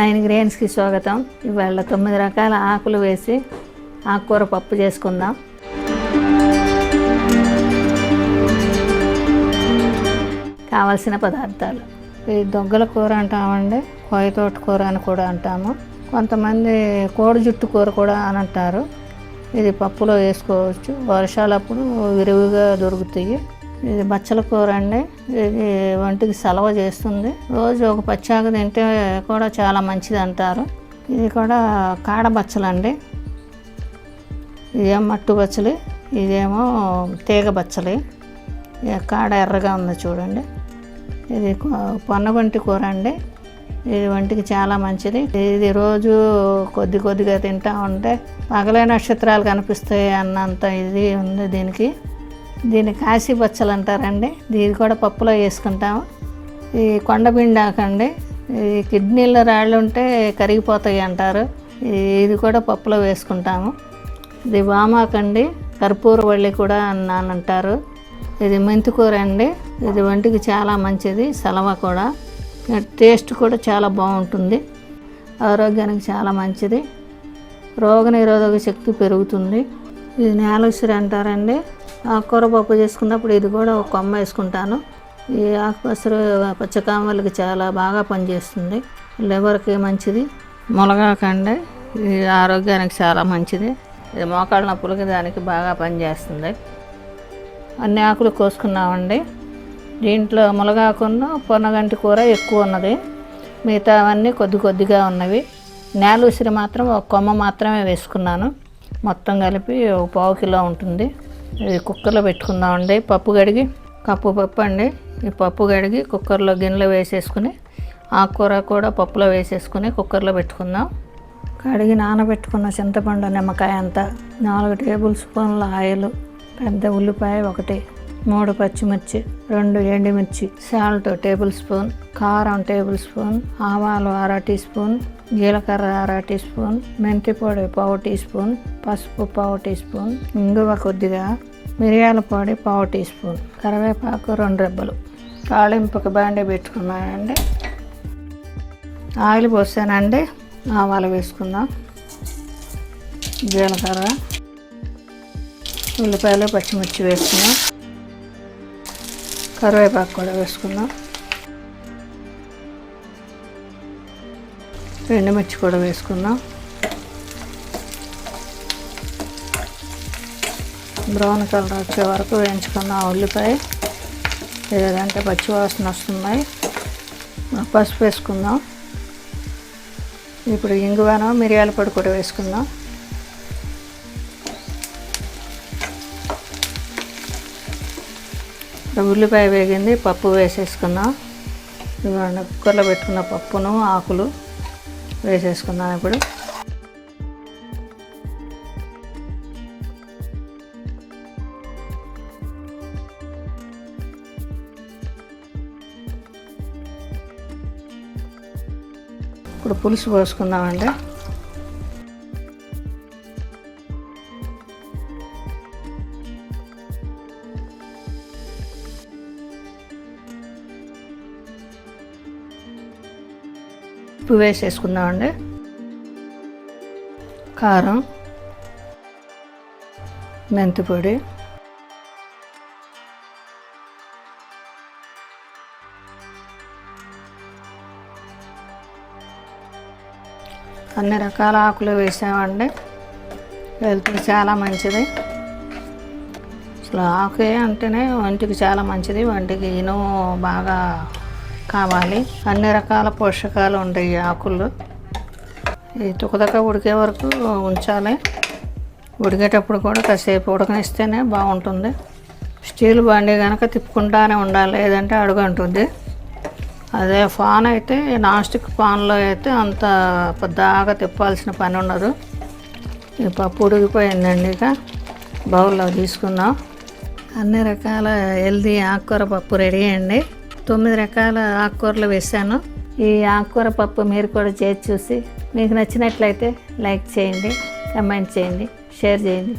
9 గ్రెయిన్స్కి స్వాగతం. ఇవాళ 9 రకాల ఆకులు వేసి ఆకుకూర పప్పు చేసుకుందాం. కావాల్సిన పదార్థాలు: ఇది దొగ్గల కూర అంటామండి, కొయ్యతోట కూర అని కూడా అంటాము. కొంతమంది కోడి జుట్టు కూర కూడా అని అంటారు. ఇది పప్పులో వేసుకోవచ్చు, వర్షాలప్పుడు విరివిగా దొరుకుతాయి. ఇది బచ్చల కూర అండి. ఇది ఒంటికి సలవ చేస్తుంది. రోజు ఒక పచ్చాకు తింటే కూడా చాలా మంచిది అంటారు. ఇది కూడా కాడ బచ్చలండి. ఇదేమో మట్టు బచ్చలి, ఇదేమో తీగ బచ్చలి. కాడ ఎర్రగా ఉంది చూడండి. ఇది పొన్నగంటి కూర అండి. ఇది ఒంటికి చాలా మంచిది. ఇది రోజు కొద్దిగా తింటా ఉంటే పగలే నక్షత్రాలు కనిపిస్తాయి అన్నంత ఇది ఉంది దీనికి. దీన్ని కాశీ బచ్చలు అంటారండి. దీన్ని కూడా పప్పులో వేసుకుంటాము. ఈ కొండ పిండి ఆకండి. ఈ కిడ్నీలో రాళ్ళు ఉంటే కరిగిపోతాయి అంటారు. ఇది కూడా పప్పులో వేసుకుంటాము. ఇది వామ్ ఆకు అండి, కర్పూరవల్లి కూడా అని అంటారు. ఇది మెంతి కూర అండి. ఇది ఒంటికి చాలా మంచిది, సలవ కూడా. టేస్ట్ కూడా చాలా బాగుంటుంది, ఆరోగ్యానికి చాలా మంచిది, రోగనిరోధక శక్తి పెరుగుతుంది. ఇది నేల ఉసిరి అంటారండి. ఆకుకూర పప్పు చేసుకున్నప్పుడు ఇది కూడా ఒక కొమ్మ వేసుకుంటాను. ఈ ఆకుపసరు పచ్చకామలకి చాలా బాగా పనిచేస్తుంది, లివర్కి మంచిది. మునగాకు అండి, ఇది ఆరోగ్యానికి చాలా మంచిది. ఇది మోకాళ్ళ నొప్పులకి దానికి బాగా పనిచేస్తుంది. అన్ని ఆకులు కోసుకున్నామండి. దీంట్లో మునగాకును పొనగంటి కూర ఎక్కువ ఉన్నది, మిగతా అవన్నీ కొద్దిగా ఉన్నవి. నేల ఉసిరి మాత్రం ఒక కొమ్మ మాత్రమే వేసుకున్నాను. మొత్తం కలిపి ఒక 1/2 కిలో ఉంటుంది. ఇది కుక్కర్లో పెట్టుకుందామండి. పప్పు కడిగి, కప్పు పప్పు అండి. ఈ పప్పు కడిగి కుక్కర్లో గిన్నెలో వేసేసుకుని ఆకుకూర కూడా పప్పులో వేసేసుకుని కుక్కర్లో పెట్టుకుందాం. కడిగి నానబెట్టుకున్న చింతపండు నిమ్మకాయ అంతా, 4 టేబుల్ స్పూన్ల ఆయిల్, పెద్ద ఉల్లిపాయ 1, 3 పచ్చిమిర్చి, 2 ఎండుమిర్చి, సాల్ట్ టేబుల్ స్పూన్, కారం టేబుల్ స్పూన్, ఆవాలు 1/2 టీ స్పూన్, జీలకర్ర 1/2 టీ స్పూన్, మెంతి పొడి 1/4 టీ స్పూన్, పసుపు 1/4 టీ స్పూన్, ఇంగువ కొద్దిగా, మిరియాల పొడి 1/4 టీ స్పూన్, కరివేపాకు 2 రెబ్బలు. తాళింపుకి బాండి పెట్టుకున్నానండి. ఆయిల్ పోసానండి. ఆవాలు వేసుకుందాం, జీలకర్ర, ఉల్లిపాయలు పచ్చిమిర్చి వేసుకుందాం, కరివేపాకు కూడా వేసుకుందాం, ఎండుమిర్చి కూడా వేసుకుందాం. బ్రౌన్ కలర్ వచ్చే వరకు వేయించుకుందాం ఉల్లిపాయ, లేదంటే పచ్చివాసన వస్తున్నాయి. పసుపు వేసుకుందాం. ఇప్పుడు ఇంగువను మిరియాల పొడి కూడా వేసుకుందాం. ఉల్లిపాయ వేగింది, పప్పు వేసేసుకుందాం. ఇవన్నీ కుక్కర్లో పెట్టుకున్న పప్పును ఆకులు వేసేసుకుందాం. ఇప్పుడు పులుసు పోసుకుందామండి. ఉప్పు వేసేసుకుందామండి, కారం, మెంతి పొడి, అన్ని రకాల ఆకులు వేసామండి. హెల్త్కి చాలా మంచిది. అసలు ఆకే అంటేనే ఒంటికి చాలా మంచిది. ఒంటికి ఇనుము బాగా కావాలి. అన్ని రకాల పోషకాలు ఉంటాయి ఈ ఆకుల్లో. ఈ తుకదక ఉడికే వరకు ఉంచాలి. ఉడికేటప్పుడు కూడా కాసేపు ఉడకనిస్తేనే బాగుంటుంది. స్టీల్ బాండీ కనుక తిప్పుకుంటానే ఉండాలి, లేదంటే అడుగంటుంది. అదే పాన్ అయితే, నాన్ స్టిక్ పాన్లో అయితే అంత పెద్దగా తిప్పాల్సిన పని ఉండదు. ఈ పప్పు ఉడికిపోయిందండి. ఇక బౌల్లో తీసుకుందాం. అన్ని రకాల హెల్దీ ఆకుకూర పప్పు రెడీ అండి. 9 రకాల ఆకుకూరలు వేసాను. ఈ ఆకుకూర పప్పు మీరు కూడా చేసి చూసి మీకు నచ్చినట్లయితే లైక్ చేయండి, కమెంట్ చేయండి, షేర్ చేయండి.